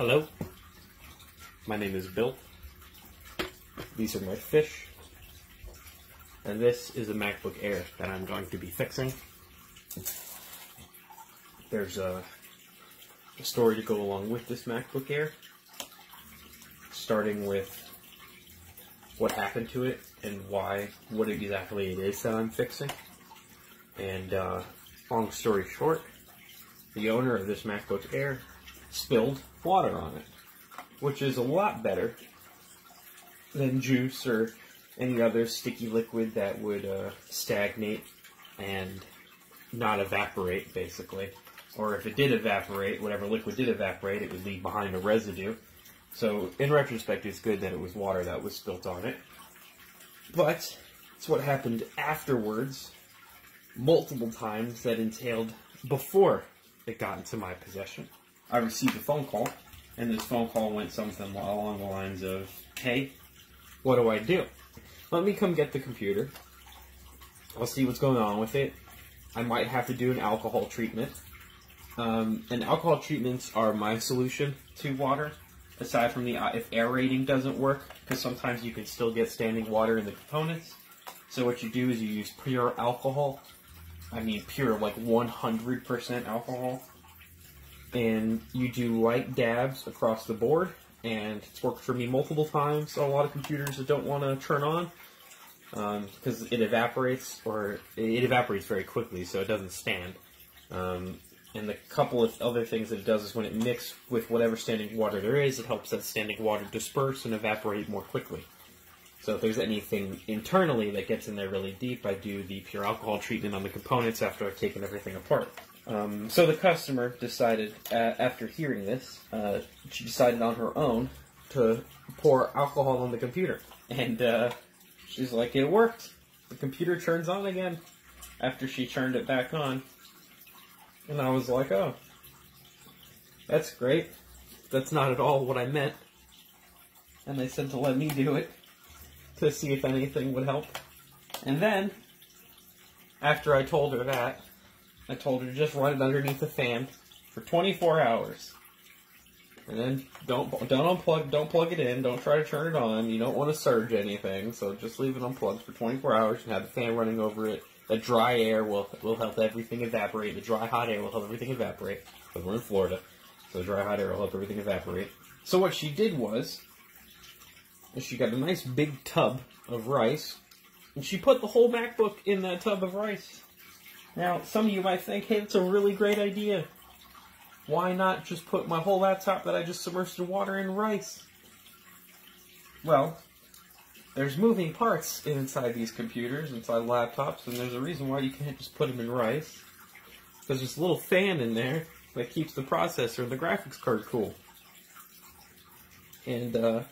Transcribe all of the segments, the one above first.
Hello, my name is Bill. These are my fish, and this is a MacBook Air that I'm going to be fixing. There's a story to go along with this MacBook Air, starting with what happened to it and what exactly it is that I'm fixing. And long story short, the owner of this MacBook Air spilled water on it, which is a lot better than juice or any other sticky liquid that would stagnate and not evaporate, basically. Or if it did evaporate, whatever liquid did evaporate, it would leave behind a residue. So, in retrospect, it's good that it was water that was spilt on it. But it's what happened afterwards, multiple times, that entailed before it got into my possession. I received a phone call, and this phone call went something along the lines of, "Hey, what do I do? Let me come get the computer. I'll see what's going on with it. I might have to do an alcohol treatment." And alcohol treatments are my solution to water, aside from if aerating doesn't work, because sometimes you can still get standing water in the components. So what you do is you use pure alcohol. I mean pure, like 100% alcohol. And you do light dabs across the board, and it's worked for me multiple times. So a lot of computers that don't want to turn on, because it evaporates very quickly, so it doesn't stand. And the couple of other things that it does is when it mixes with whatever standing water there is, it helps that standing water disperse and evaporate more quickly. So if there's anything internally that gets in there really deep, I do the pure alcohol treatment on the components after I've taken everything apart. So the customer decided, after hearing this, she decided on her own to pour alcohol on the computer. And she's like, it worked. The computer turns on again after she turned it back on. And I was like, oh, that's great. That's not at all what I meant. And they said to let me do it to see if anything would help. And then, after I told her that, I told her to just run it underneath the fan for 24 hours. And then don't plug it in, don't try to turn it on. You don't want to surge anything, so just leave it unplugged for 24 hours and have the fan running over it. The dry air will help everything evaporate. The dry hot air will help everything evaporate. Because we're in Florida, so the dry hot air will help everything evaporate. So what she did was, she got a nice big tub of rice, and she put the whole MacBook in that tub of rice. Now, some of you might think, hey, that's a really great idea. Why not just put my whole laptop that I just submerged in water in rice? Well, there's moving parts inside these computers, inside laptops, and there's a reason why you can't just put them in rice. Because there's a little fan in there that keeps the processor and the graphics card cool. And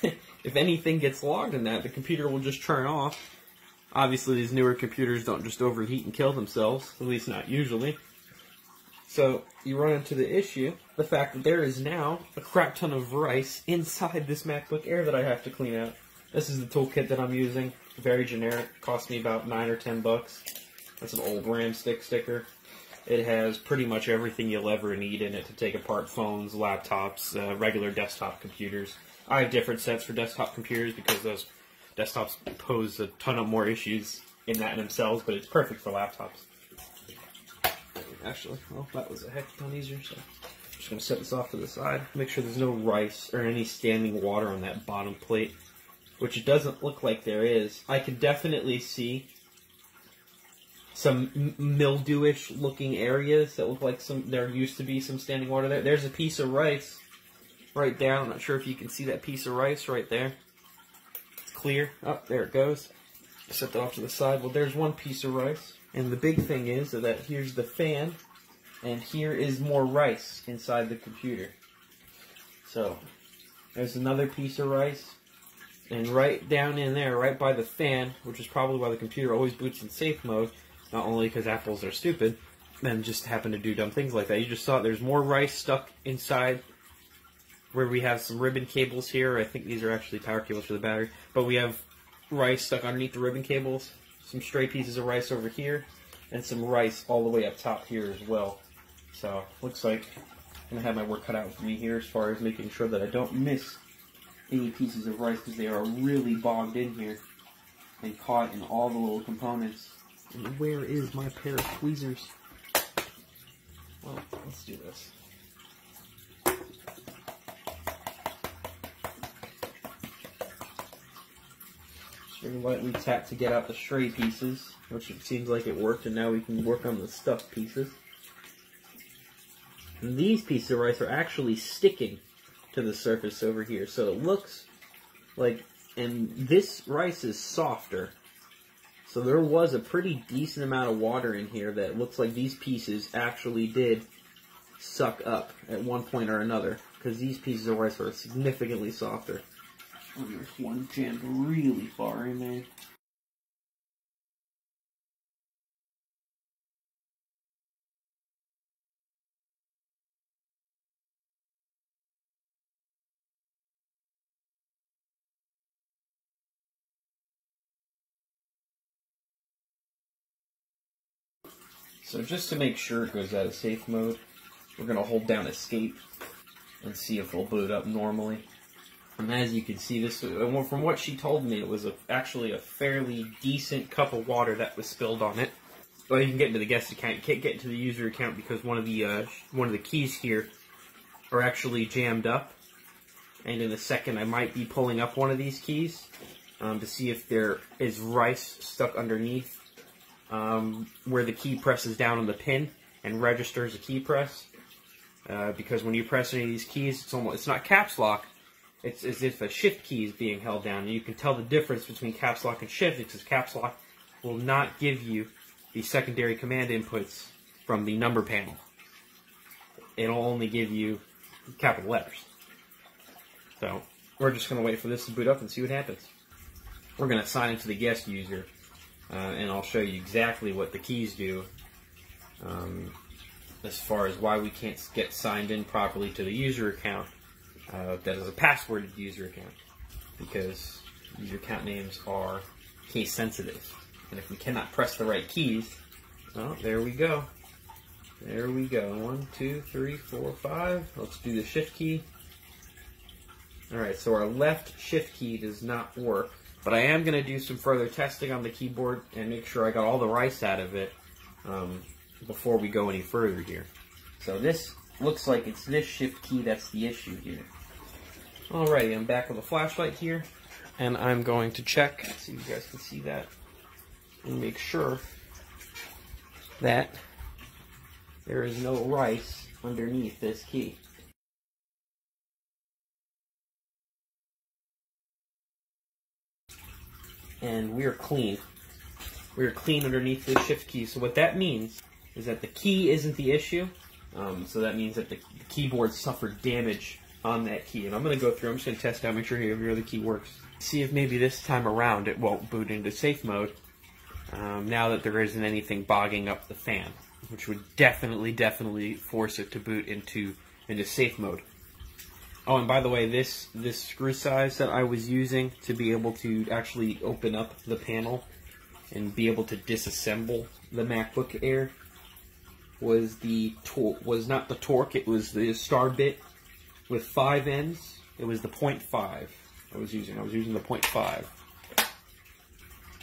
if anything gets logged in that, the computer will just turn off. Obviously, these newer computers don't just overheat and kill themselves, at least not usually. So you run into the issue, the fact that there is now a crap ton of rice inside this MacBook Air that I have to clean out. This is the toolkit that I'm using. Very generic. Cost me about $9 or $10. That's an old RAM sticker. It has pretty much everything you'll ever need in it to take apart phones, laptops, regular desktop computers. I have different sets for desktop computers because those desktops pose a ton of more issues in that in themselves, but it's perfect for laptops. Actually, well, that was a heck of a ton easier, so I'm just going to set this off to the side. Make sure there's no rice or any standing water on that bottom plate, which it doesn't look like there is. I can definitely see some mildewish looking areas that look like there used to be some standing water there. There's a piece of rice right there. I'm not sure if you can see that piece of rice right there. It's clear. Oh, there it goes. Set that off to the side. Well, there's one piece of rice. And the big thing is that here's the fan, and here is more rice inside the computer. So, there's another piece of rice. And right down in there, right by the fan, which is probably why the computer always boots in safe mode, not only because Apples are stupid, and just happen to do dumb things like that. You just saw there's more rice stuck inside where we have some ribbon cables here. I think these are actually power cables for the battery. But we have rice stuck underneath the ribbon cables, some stray pieces of rice over here, and some rice all the way up top here as well. So, looks like gonna have my work cut out for me here as far as making sure that I don't miss any pieces of rice, because they are really bogged in here and caught in all the little components. And where is my pair of tweezers? Well, let's do this. Just very lightly tap to get out the stray pieces, which it seems like it worked, and now we can work on the stuffed pieces. And these pieces of rice are actually sticking to the surface over here, so it looks like, and this rice is softer, so there was a pretty decent amount of water in here that looks like these pieces actually did suck up at one point or another, because these pieces of rice are significantly softer. Oh, there's one jammed really far in there. So just to make sure it goes out of safe mode, we're going to hold down escape and see if it'll boot up normally. And as you can see, this, from what she told me, it was actually a fairly decent cup of water that was spilled on it. Well, you can get into the guest account. You can't get into the user account because one of the keys here are actually jammed up. And in a second, I might be pulling up one of these keys to see if there is rice stuck underneath where the key presses down on the pin and registers a key press. Because when you press any of these keys, it's not caps lock. It's as if a shift key is being held down. And you can tell the difference between caps lock and shift, because caps lock will not give you the secondary command inputs from the number panel. It'll only give you capital letters. So we're just going to wait for this to boot up and see what happens. We're going to sign into the guest user, and I'll show you exactly what the keys do as far as why we can't get signed in properly to the user account that is a passworded user account, because user account names are case sensitive. And if we cannot press the right keys, well, there we go. There we go. 1, 2, 3, 4, 5. Let's do the shift key. Alright, so our left shift key does not work. But I am going to do some further testing on the keyboard and make sure I got all the rice out of it before we go any further here. So this looks like it's this shift key that's the issue here. Alrighty, I'm back with a flashlight here, and I'm going to check, see if you guys can see that, and make sure that there is no rice underneath this key. And we are clean. We are clean underneath this shift key. So what that means is that the key isn't the issue. So that means that the keyboard suffered damage on that key. And I'm going to go through, I'm just going to test out, make sure every other key works. See if maybe this time around it won't boot into safe mode now that there isn't anything bogging up the fan, which would definitely force it to boot into safe mode. Oh, and by the way, this screw size that I was using to be able to actually open up the panel and be able to disassemble the MacBook Air was not the torque, it was the star bit with 5 ends. It was the 0.5 I was using. I was using the 0.5.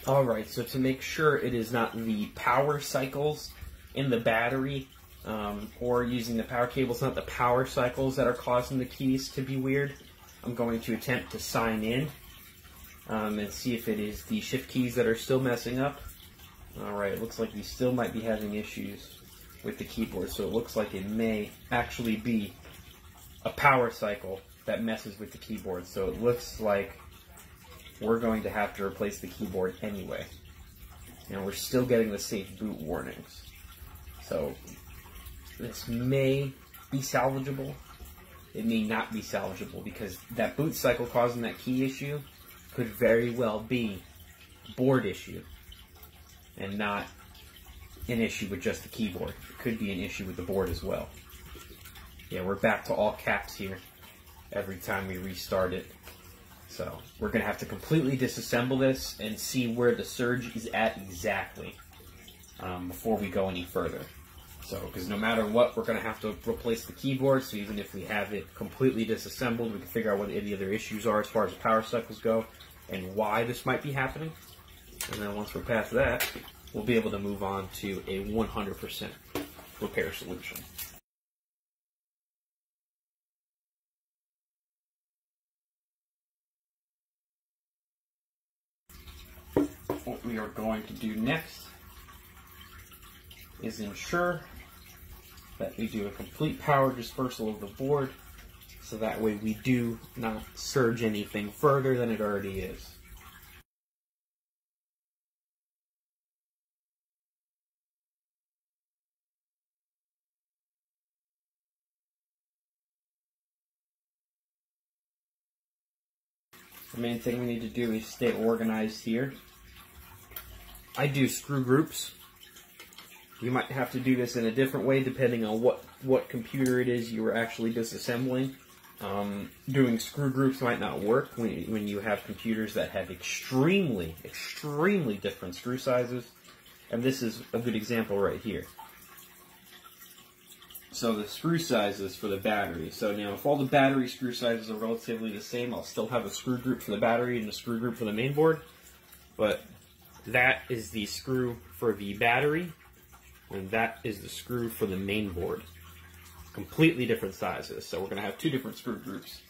Alright, so to make sure it is not the power cycles in the battery or using the power cables, not the power cycles that are causing the keys to be weird, I'm going to attempt to sign in and see if it is the shift keys that are still messing up. Alright, it looks like we still might be having issues with the keyboard, so it looks like it may actually be a power cycle that messes with the keyboard. So it looks like we're going to have to replace the keyboard anyway. And we're still getting the safe boot warnings. So this may be salvageable. It may not be salvageable, because that boot cycle causing that key issue could very well be a board issue and not an issue with just the keyboard. It could be an issue with the board as well. Yeah, we're back to all caps here every time we restart it. So we're going to have to completely disassemble this and see where the surge is at exactly before we go any further. So, because no matter what, we're going to have to replace the keyboard, so even if we have it completely disassembled, we can figure out what any other issues are as far as the power cycles go, and why this might be happening. And then once we're past that, we'll be able to move on to a 100% repair solution. What we are going to do next is ensure that we do a complete power dispersal of the board, so that way we do not surge anything further than it already is. The main thing we need to do is stay organized here. I do screw groups. You might have to do this in a different way depending on what computer it is you were actually disassembling. Doing screw groups might not work when you have computers that have extremely different screw sizes. And this is a good example right here. So the screw sizes for the battery. So now if all the battery screw sizes are relatively the same, I'll still have a screw group for the battery and a screw group for the main board. But that is the screw for the battery, and that is the screw for the main board. Completely different sizes, so we're going to have two different screw groups.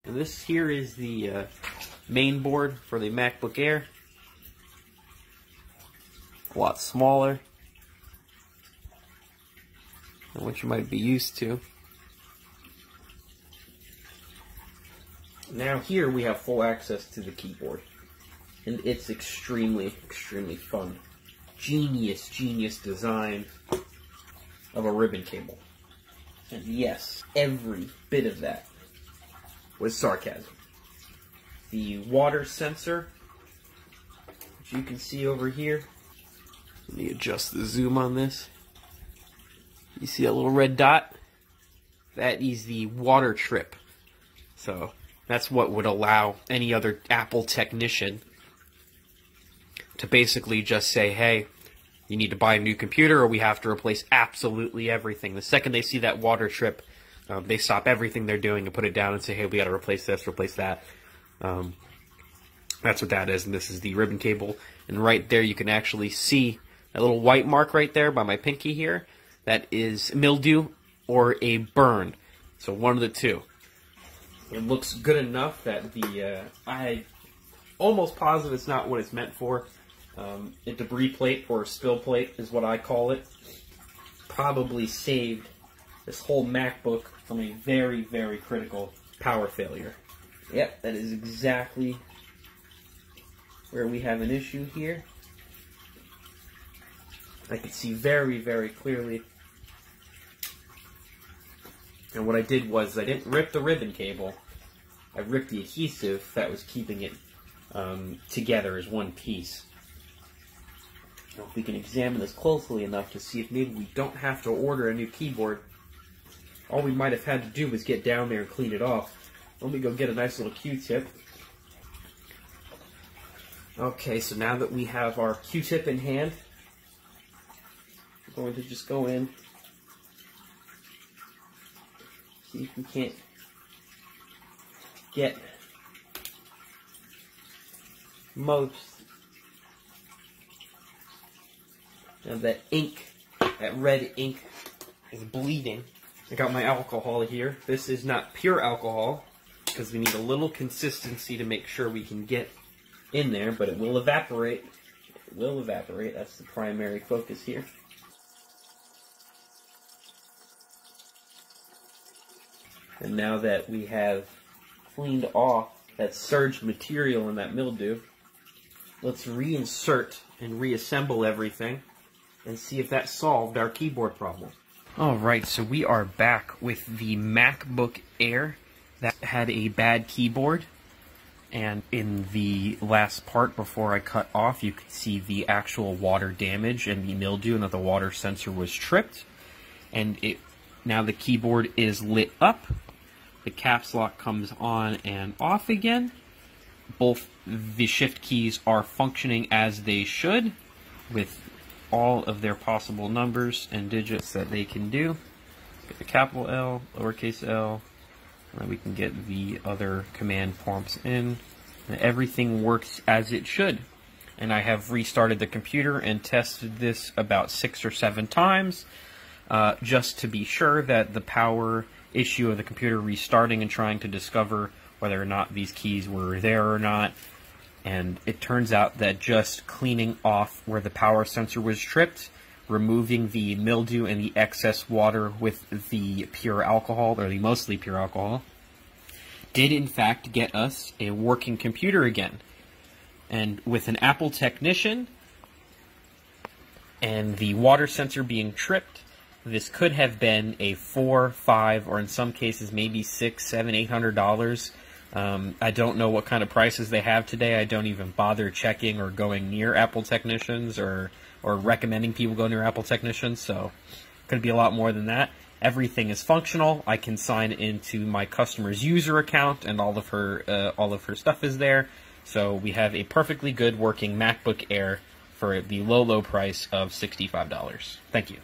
And this here is the main board for the MacBook Air. A lot smaller than what you might be used to. Now here we have full access to the keyboard, and it's extremely fun. Genius design of a ribbon cable. And yes, every bit of that was sarcasm. The water sensor, which you can see over here. Let me adjust the zoom on this. You see a little red dot? That is the water trip. So that's what would allow any other Apple technician to basically just say, hey, you need to buy a new computer or we have to replace absolutely everything. The second they see that water trip, they stop everything they're doing and put it down and say, hey, we got to replace this, replace that. That's what that is, and this is the ribbon cable. And right there you can actually see that little white mark right there by my pinky here. That is mildew or a burn. So one of the two. It looks good enough that I almost positive it's not what it's meant for. A debris plate or a spill plate is what I call it. Probably saved this whole MacBook from a very critical power failure. Yep, that is exactly where we have an issue here. I can see very, very clearly. And what I did was I didn't rip the ribbon cable. I ripped the adhesive that was keeping it together as one piece. Now, if we can examine this closely enough to see if maybe we don't have to order a new keyboard, all we might have had to do was get down there and clean it off. Let me go get a nice little Q-tip. Okay, so now that we have our Q-tip in hand, we're going to just go in, see if we can't get most of that ink, that red ink is bleeding. I got my alcohol here. This is not pure alcohol because we need a little consistency to make sure we can get in there, but it will evaporate. It will evaporate. That's the primary focus here. And now that we have cleaned off that surged material and that mildew, let's reinsert and reassemble everything and see if that solved our keyboard problem. Alright, so we are back with the MacBook Air that had a bad keyboard. And in the last part before I cut off, you could see the actual water damage and the mildew and that the water sensor was tripped. And now the keyboard is lit up. The caps lock comes on and off again. Both the shift keys are functioning as they should, with all of their possible numbers and digits that they can do. Get the capital L, lowercase l, and then we can get the other command prompts in. And everything works as it should. And I have restarted the computer and tested this about 6 or 7 times, just to be sure that the power issue of the computer restarting and trying to discover whether or not these keys were there or not. And it turns out that just cleaning off where the power sensor was tripped, removing the mildew and the excess water with the pure alcohol, or the mostly pure alcohol, did in fact get us a working computer again. And with an Apple technician and the water sensor being tripped, this could have been a $4, $5, or in some cases maybe $600, $700, $800. I don't know what kind of prices they have today. I don't even bother checking or going near Apple technicians or recommending people go near Apple technicians, so it could be a lot more than that. Everything is functional. I can sign into my customer's user account, and all of her stuff is there. So we have a perfectly good working MacBook Air for the low price of $65. Thank you.